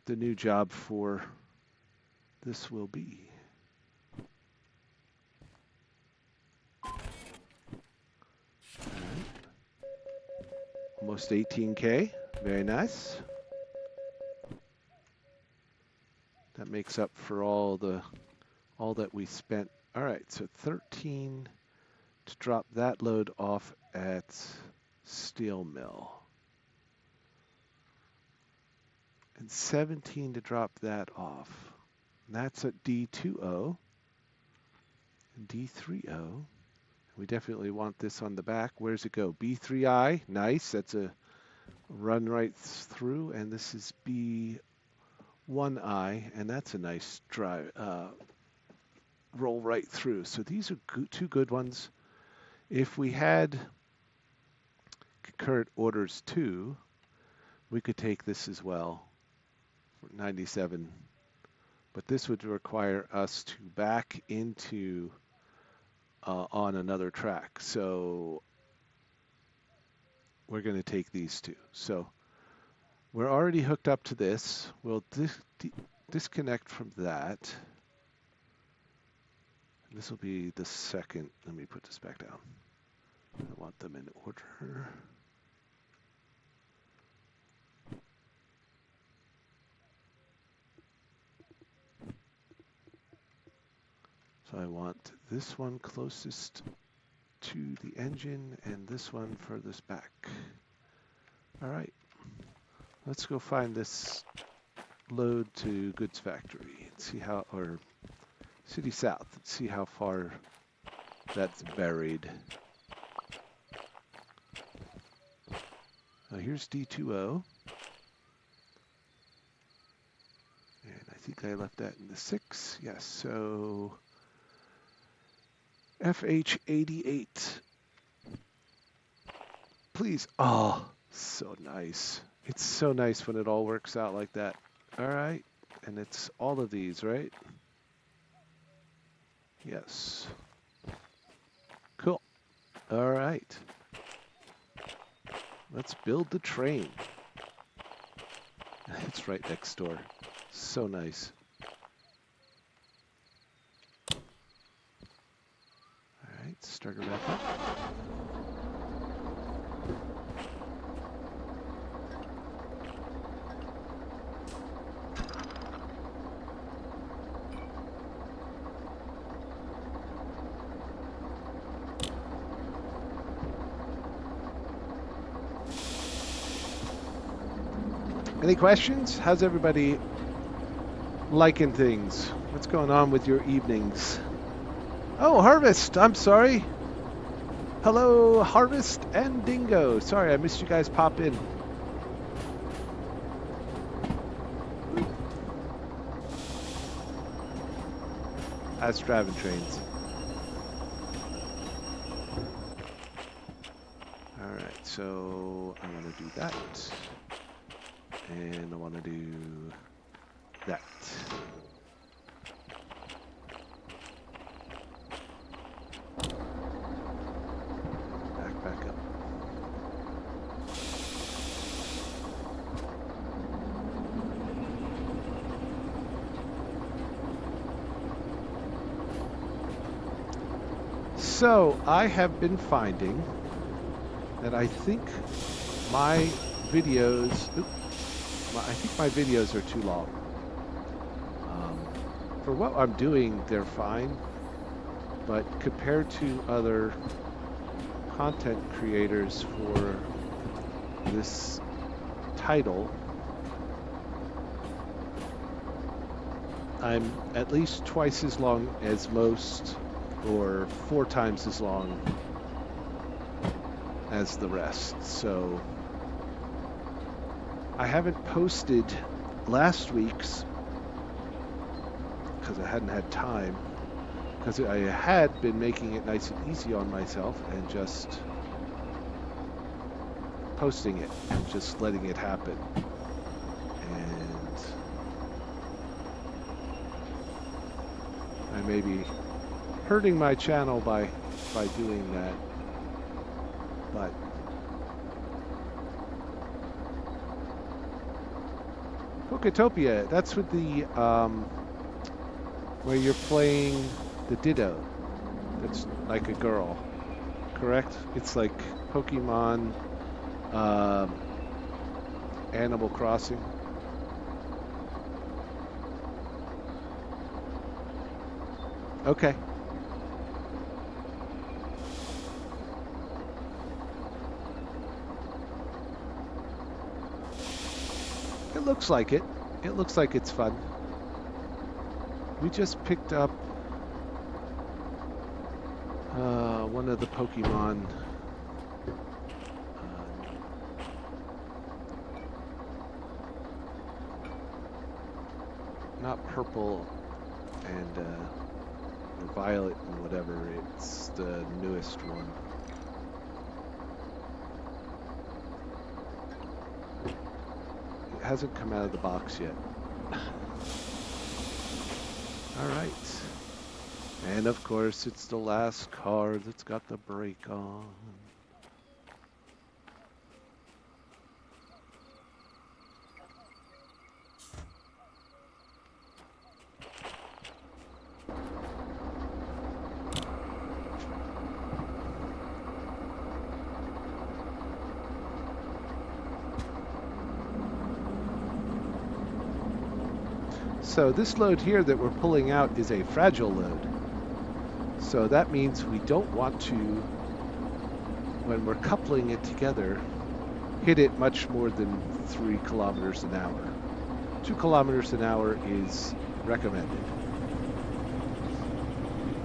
what the new job for this will be. Almost 18K. Very nice. That makes up for all that we spent. All right, so 13 to drop that load off at steel mill. And 17 to drop that off. And that's at D20 and D30. We definitely want this on the back. Where's it go? B3I, nice. That's a run right through. And this is B1I, and that's a nice drive, roll right through. So these are two good ones. If we had concurrent orders too, we could take this as well for 97. But this would require us to back into on another track. So we're going to take these two. So we're already hooked up to this. We'll disconnect from that. This will be the second. Let me put this back down. I want them in order. So I want this one closest to the engine and this one furthest back. All right, let's go find this load to goods factory and see how, or city south, and see how far that's buried. Here's D20. And I think I left that in the 6. Yes, so FH88. Please. Oh, so nice. It's so nice when it all works out like that. All right. And it's all of these, right? Yes. Cool. All right. Let's build the train. It's right next door. So nice. All right, start her back up. Any questions? How's everybody liking things? What's going on with your evenings? Oh, Harvest, I'm sorry. Hello, Harvest and Dingo. Sorry, I missed you guys pop in. That's driving trains. All right, so I want to do that. And I want to do that. Back up. So I have been finding that I think my videos, my videos are too long. For what I'm doing, they're fine, but compared to other content creators for this title, I'm at least twice as long as most, or 4 times as long as the rest. So I haven't posted last week's because I hadn't had time, because I had been making it nice and easy on myself and just posting it and just letting it happen. And I may be hurting my channel by doing that, but Poketopia, that's with the, where you're playing the Ditto. That's like a girl, correct? It's like Pokemon, Animal Crossing. Okay. It looks like it. It looks like it's fun. We just picked up one of the Pokemon. Not purple and or violet and whatever. It's the newest one. It hasn't come out of the box yet. All right. And of course, it's the last card that's got the break on. So this load here that we're pulling out is a fragile load. So that means we don't want to, when we're coupling it together, hit it much more than 3 kilometers an hour. 2 kilometers an hour is recommended.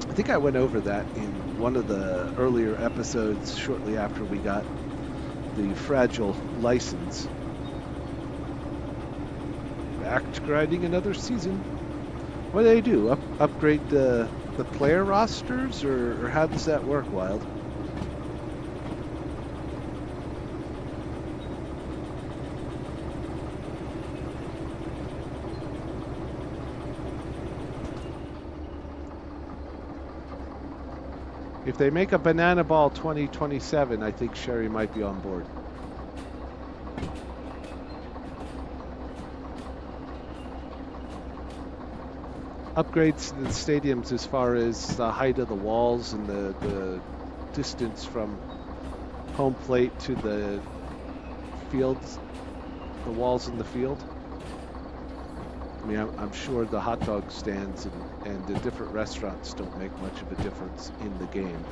I think I went over that in one of the earlier episodes shortly after we got the fragile license. Back to grinding another season. What do they do? Upgrade the player rosters, or how does that work, Wild? If they make a Banana Ball 2027, I think Sherry might be on board. Upgrades to the stadiums as far as the height of the walls and the distance from home plate to the fields, the walls in the field. I mean, I'm sure the hot dog stands and the different restaurants don't make much of a difference in the game.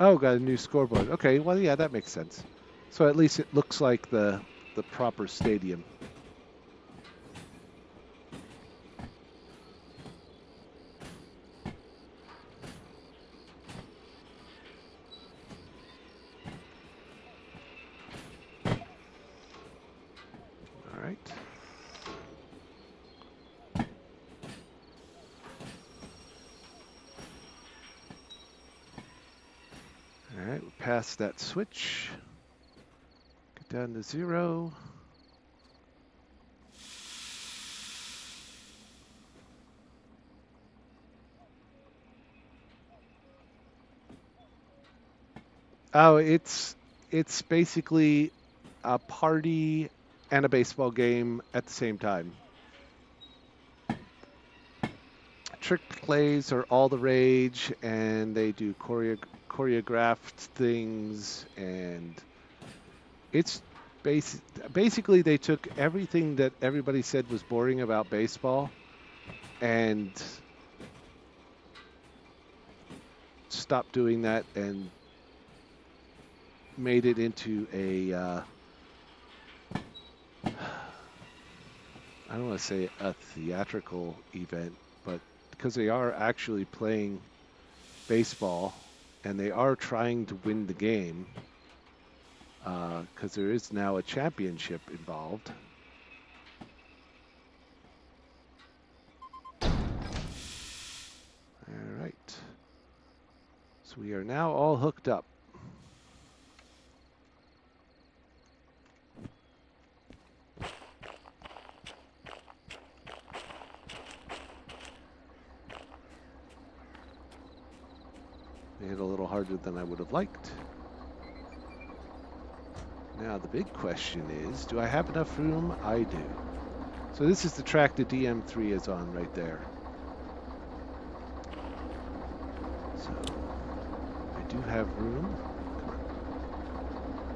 Oh, got a new scoreboard. Okay, well, yeah, that makes sense. So at least it looks like the proper stadium. All right. All right, we're past that switch. Get down to 0. Oh, it's basically a party and a baseball game at the same time. Trick plays are all the rage, and they do choreographed things, and it's basically they took everything that everybody said was boring about baseball and stopped doing that and made it into a I don't want to say a theatrical event, but because they are actually playing baseball and they are trying to win the game, because there is now a championship involved. So we are now all hooked up. They hit a little harder than I would have liked. Now the big question is, do I have enough room? I do. So this is the track the DM3 is on right there. So I do have room.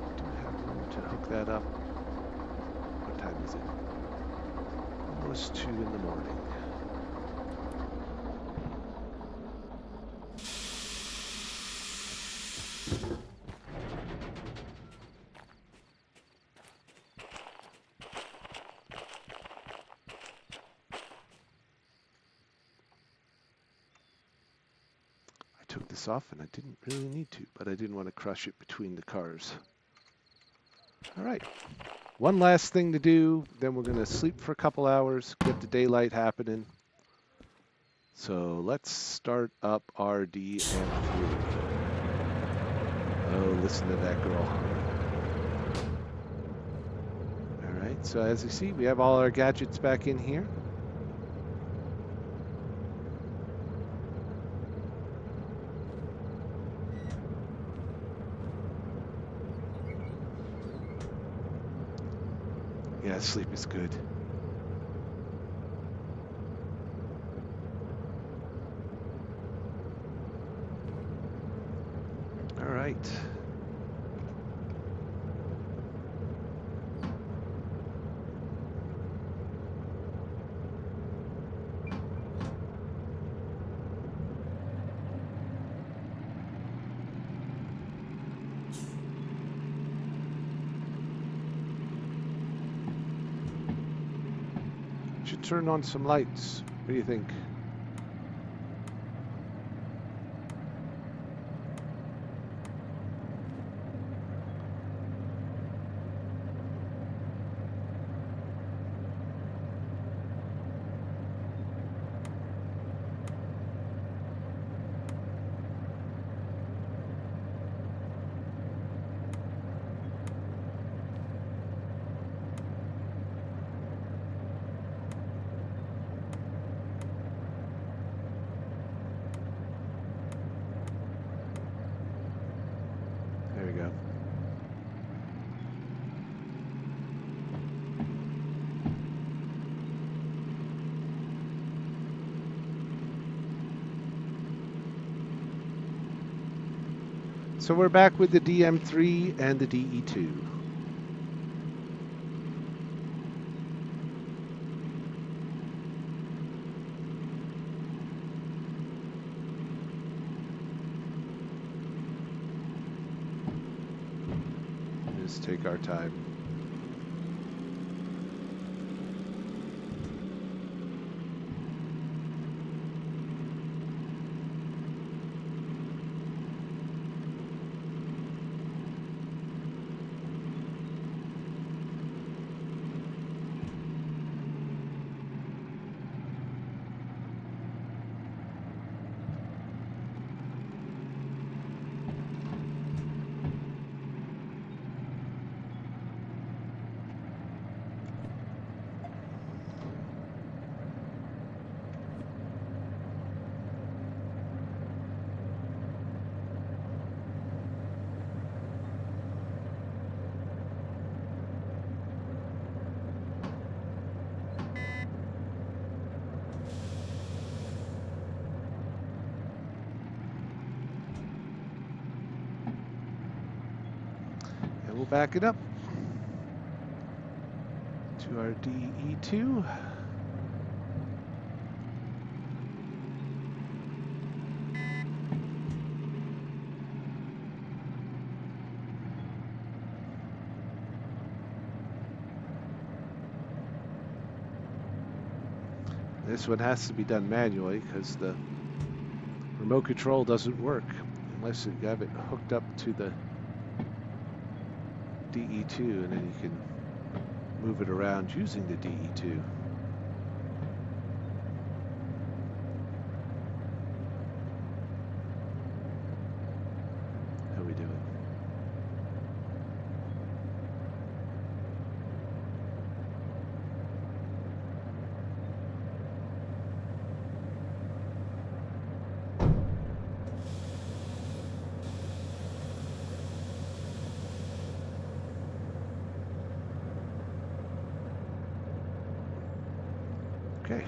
I do have room to hook that up. What time is it? Almost 2 in the morning. Took this off and I didn't really need to, but I didn't want to crush it between the cars. All right, one last thing to do, then we're going to sleep for a couple hours, get the daylight happening. So let's start up our DM3. Oh, listen to that girl. All right, so as you see, we have all our gadgets back in here. Yeah, sleep is good. All right. Should turn on some lights. What do you think? There we go. So we're back with the DM3 and the DE2. Just take our time. And we'll back it up to our DE2. This one has to be done manually because the remote control doesn't work unless you have it hooked up to the DE2, and then you can move it around using the DE2. Okay.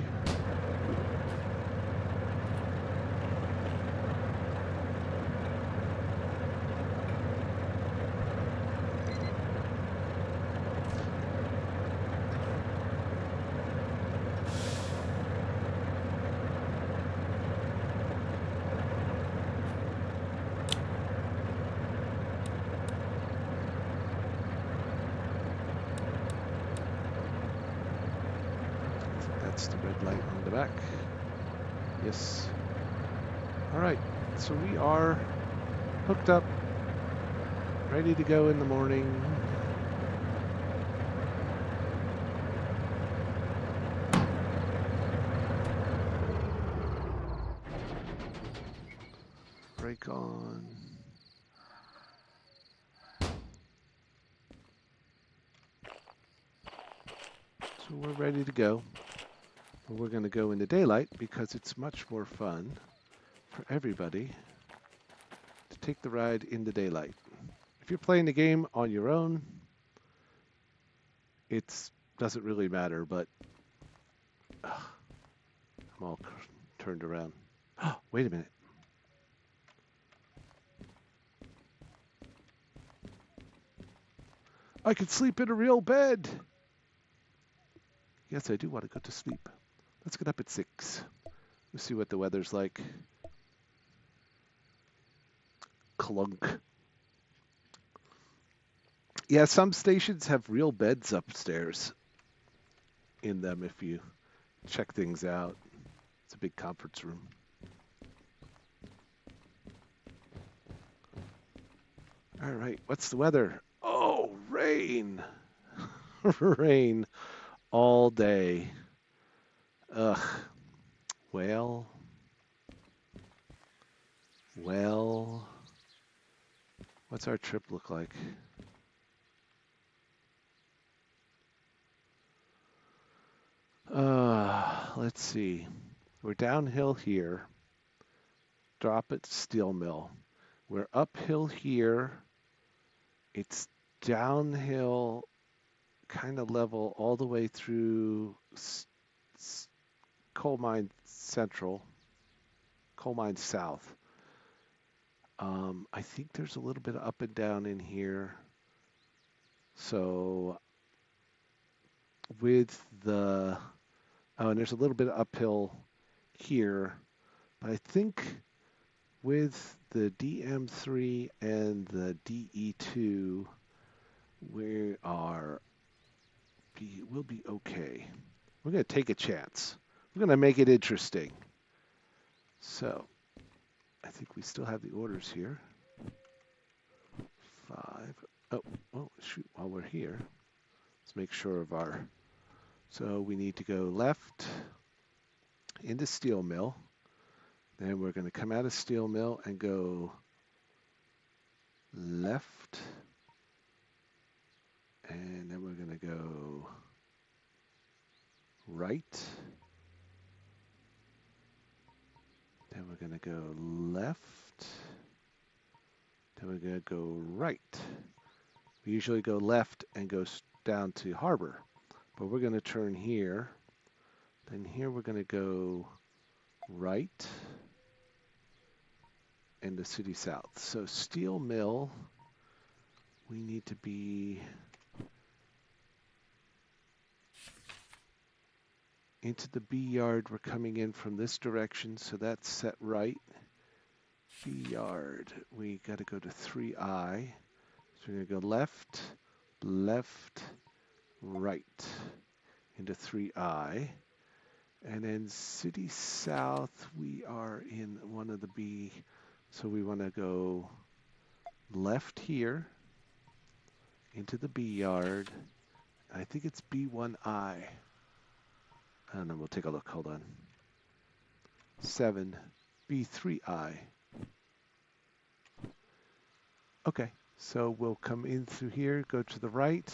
That's the red light on the back. Yes. All right, so we are hooked up, ready to go in the morning. Brake on. So we're ready to go. But we're going to go in the daylight because it's much more fun for everybody to take the ride in the daylight. If you're playing the game on your own, it doesn't really matter, but I'm all turned around. Oh, wait a minute. I could sleep in a real bed. Yes, I do want to go to sleep. Let's get up at 6. Let's see what the weather's like. Clunk. Yeah, some stations have real beds upstairs in them if you check things out. It's a big conference room. All right, what's the weather? Oh, rain. Rain all day. Ugh. Well. What's our trip look like? Let's see. We're downhill here. Drop at steel mill. We're uphill here. It's downhill, kind of level all the way through Coal Mine Central, Coal Mine South. I think there's a little bit of up and down in here. So with the, oh, and there's a little bit of uphill here, but I think with the DM3 and the DE2, we'll be okay. We're going to take a chance. We're going to make it interesting. So I think we still have the orders here. 5. Oh, shoot, while we're here, let's make sure of our, so we need to go left into steel mill. Then we're going to come out of steel mill and go left. And then we're going to go right. Then we're going to go left. Then we're going to go right. We usually go left and go down to Harbor. But we're going to turn here. Then here we're going to go right and the city south. So steel mill, we need to be into the B yard. We're coming in from this direction, so that's set right. B yard, we got to go to 3I. So we're going to go left, left, right into 3I. And then city south, we are in one of the B. So we want to go left here into the B yard. I think it's B1I. I don't know, we'll take a look, hold on. 7, B3I. Okay, so we'll come in through here, go to the right,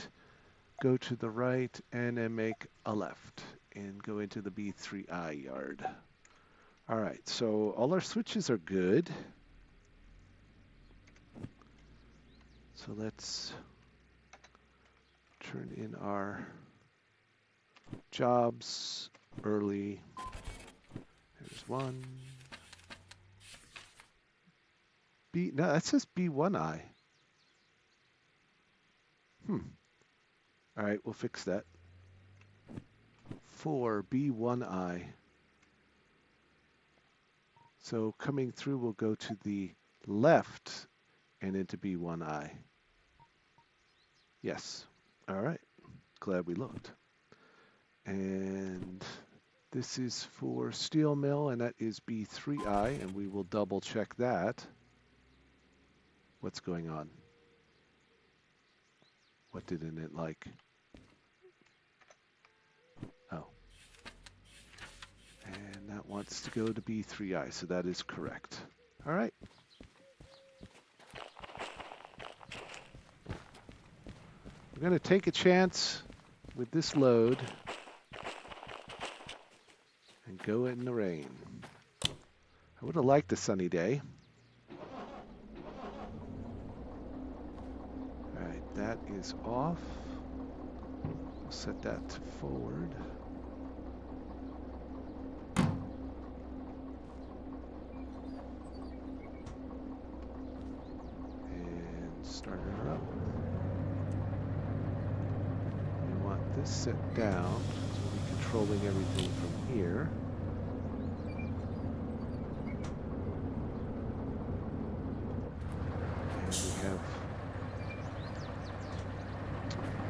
and then make a left and go into the B3I yard. All right, so all our switches are good. So let's turn in our jobs. early. There's one. No, that says B1I. All right, we'll fix that. 4 B1I. So coming through, we'll go to the left and into B1I. Yes. All right. Glad we looked. And this is for steel mill, and that is B3I, and we will double check that. What's going on? What didn't it like? Oh. And that wants to go to B3I, so that is correct. All right. We're going to take a chance with this load and go in the rain. I would have liked a sunny day. All right, that is off. We'll set that to forward. And start her up. We want this set down, so we'll be controlling everything from here.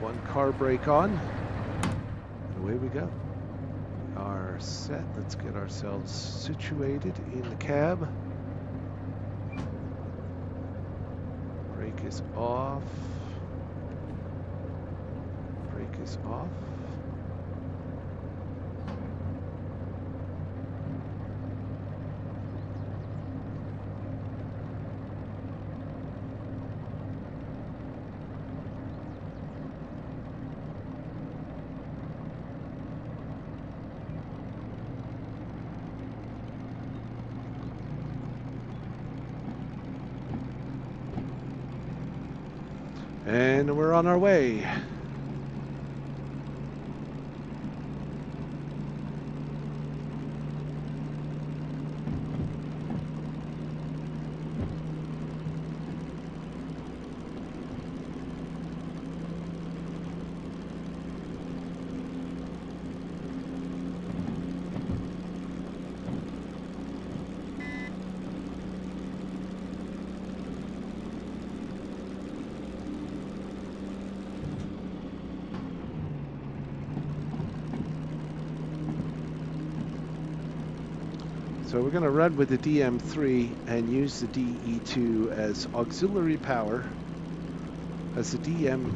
One car brake on, and away we go. We are set. Let's get ourselves situated in the cab. Brake is off. Brake is off. And we're on our way. So we're going to run with the DM3 and use the DE2 as auxiliary power. As the DM,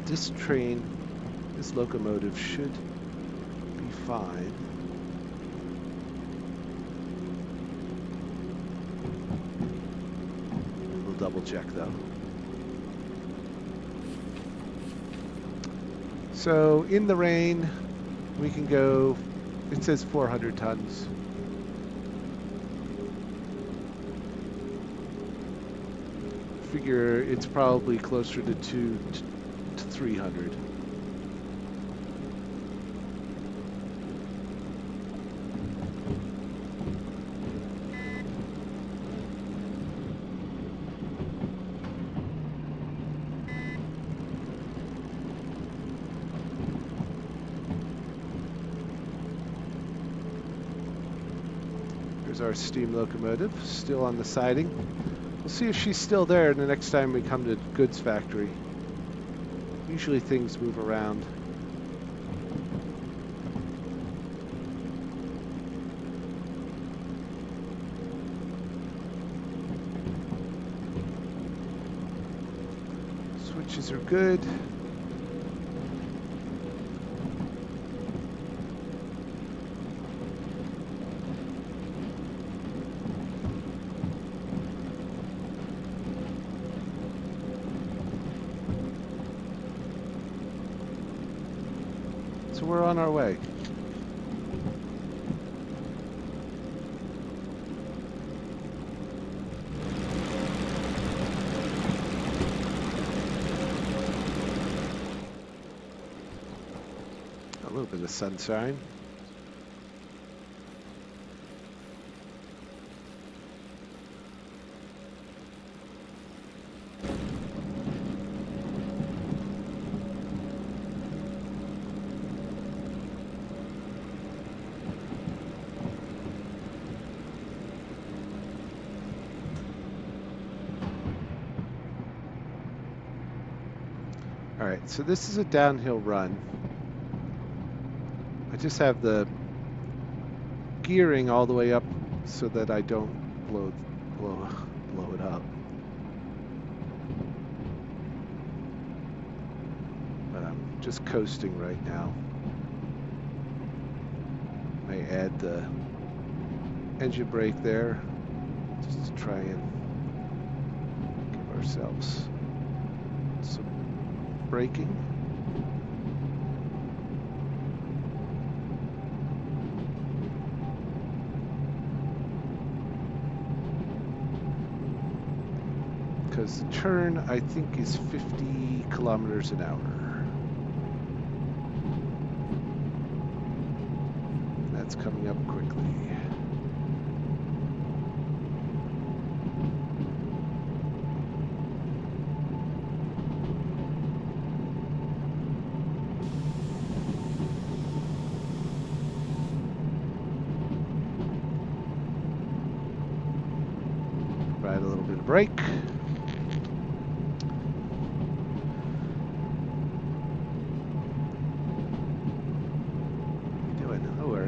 this train, this locomotive should be fine. We'll double check though. So in the rain, we can go, it says 400 tons. Figure it's probably closer to 200 to 300. Here's our steam locomotive, still on the siding. We'll see if she's still there the next time we come to goods factory. Usually things move around. Switches are good. So we're on our way. A little bit of sunshine. All right, so this is a downhill run. I just have the gearing all the way up so that I don't blow it up. But I'm just coasting right now. May add the engine brake there just to try and give ourselves some braking. Because the turn, I think, is 50 kilometers an hour. That's coming up quickly. Provide a little bit of brake.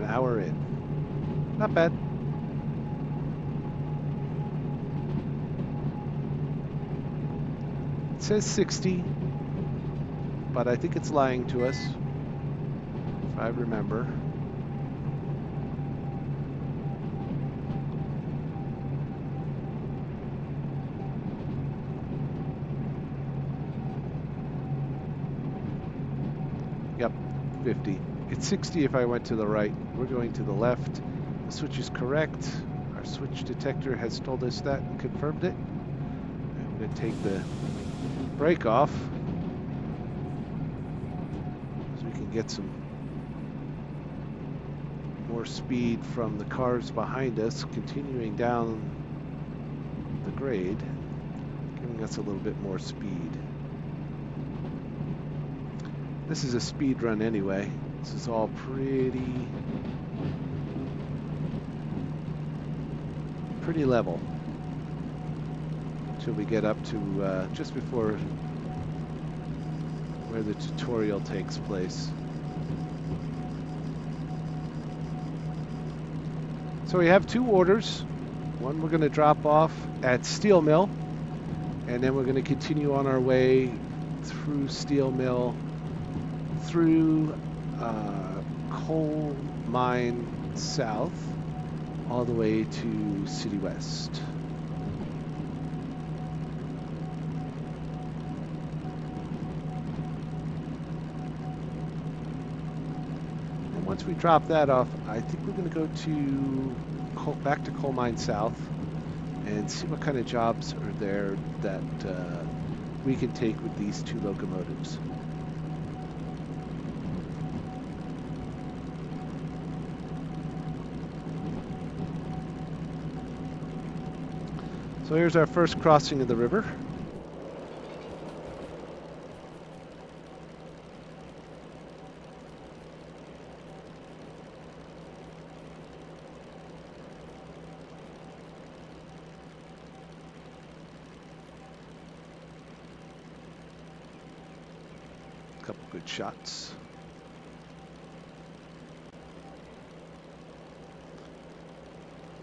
Hour in. Not bad. It says 60, but I think it's lying to us, if I remember. Yep, 50. It's 60 if I went to the right. We're going to the left. The switch is correct. Our switch detector has told us that and confirmed it. I'm going to take the brake off so we can get some more speed from the cars behind us, continuing down the grade, giving us a little bit more speed. This is a speed run anyway. This is all pretty level until we get up to just before where the tutorial takes place. So we have two orders. One we're going to drop off at Steel Mill, and then we're going to continue on our way through Steel Mill, through Coal Mine South, all the way to City West. And once we drop that off, I think we're going to go to back to Coal Mine South and see what kind of jobs are there that we can take with these two locomotives. So here's our first crossing of the river. A couple good shots.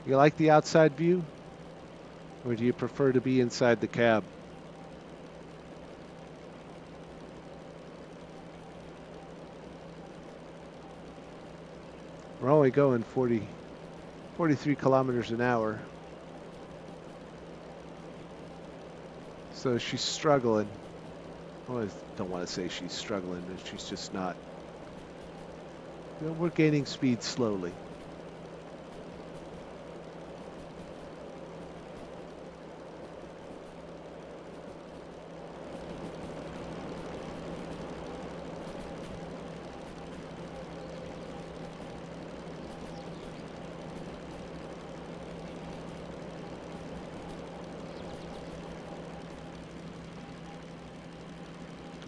You like the outside view? Or do you prefer to be inside the cab? We're only going 43 kilometers an hour. So she's struggling. I don't want to say she's struggling, but she's just not. You know, we're gaining speed slowly.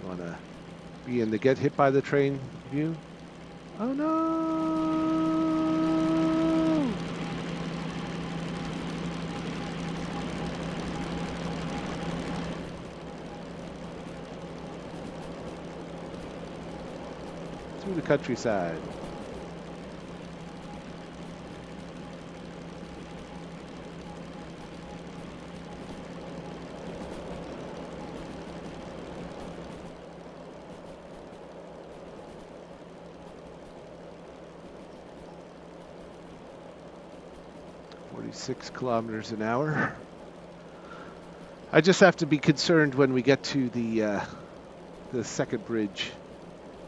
Want to be in the get hit by the train view? Oh no! the countryside. .46 kilometers an hour. I just have to be concerned when we get to the second bridge.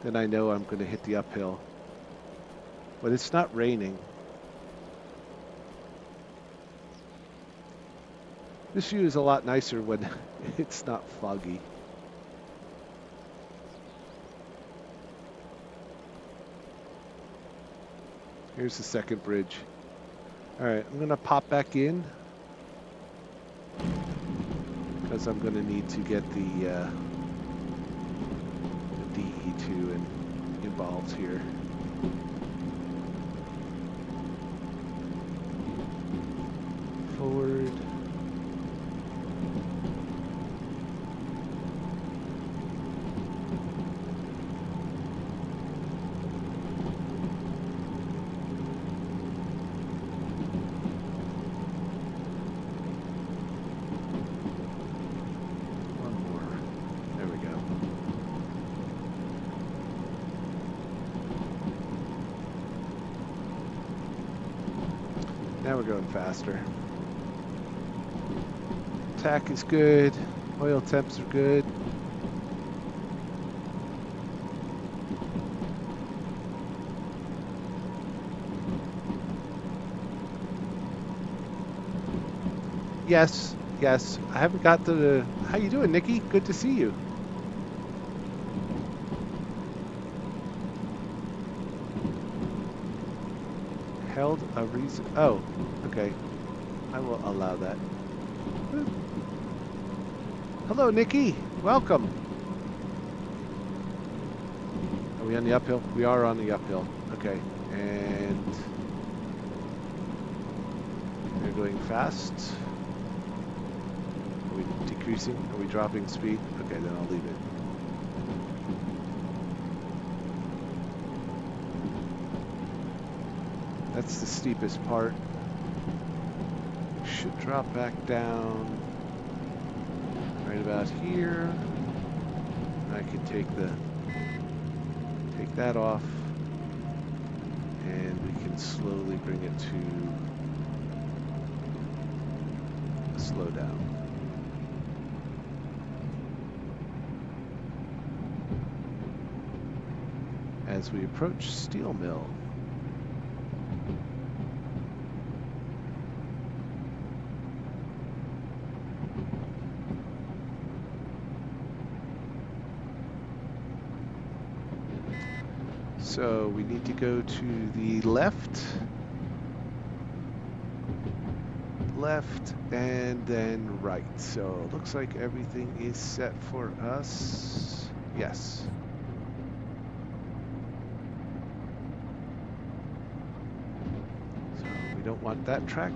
Then I know I'm going to hit the uphill. But it's not raining. This view is a lot nicer when it's not foggy. Here's the second bridge. All right, I'm going to pop back in because I'm going to need to get the DE2 involved here. Forward. Now we're going faster. Tack is good. Oil temps are good. Yes, yes. I haven't got the... How you doing, Nikki? Good to see you. Held a reason... Oh, okay. I will allow that. Hello, Nikki. Welcome. Are we on the uphill? We are on the uphill. Okay. And... we're going fast. Are we decreasing? Are we dropping speed? Okay, then I'll leave it. That's the steepest part. Should drop back down right about here. I can take that off, and we can slowly bring it to a slow down. As we approach steel mill. So we need to go to the left, and then right. So it looks like everything is set for us. Yes. So we don't want that track.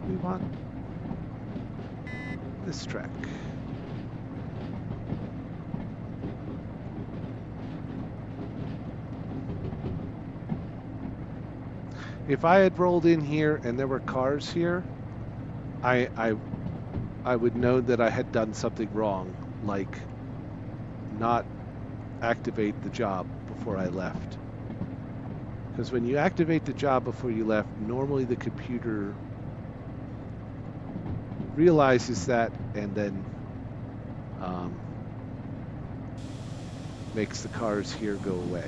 We want this track. If I had rolled in here and there were cars here, I would know that I had done something wrong, like not activate the job before I left. Because when you activate the job before you left, normally the computer realizes that and then makes the cars here go away.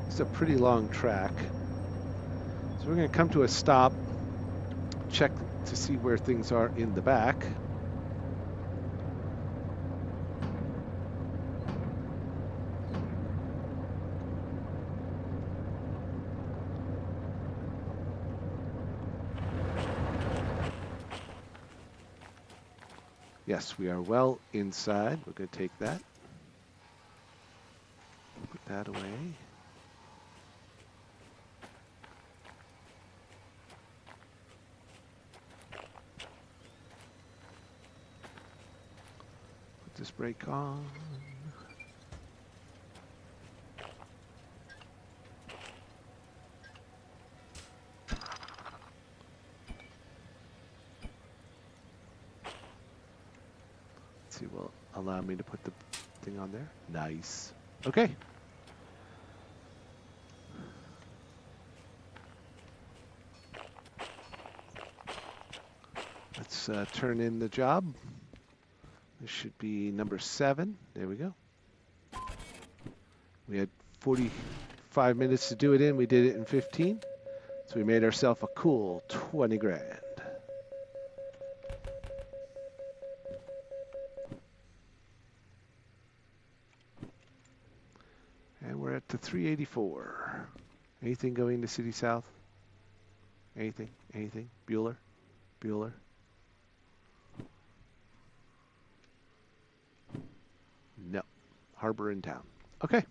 It's a pretty long track. So we're going to come to a stop, check to see where things are in the back. Yes, we are well inside. We're going to take that. Put that away. Put this brake on. Let's see, will allow me to put the thing on there. Nice. Okay. Let's turn in the job. This should be number 7. There we go. We had 45 minutes to do it in. We did it in 15. So we made ourselves a cool 20 grand. And we're at the 384. Anything going to City South? Anything? Anything? Bueller? Bueller? No. Harbor in town. Okay.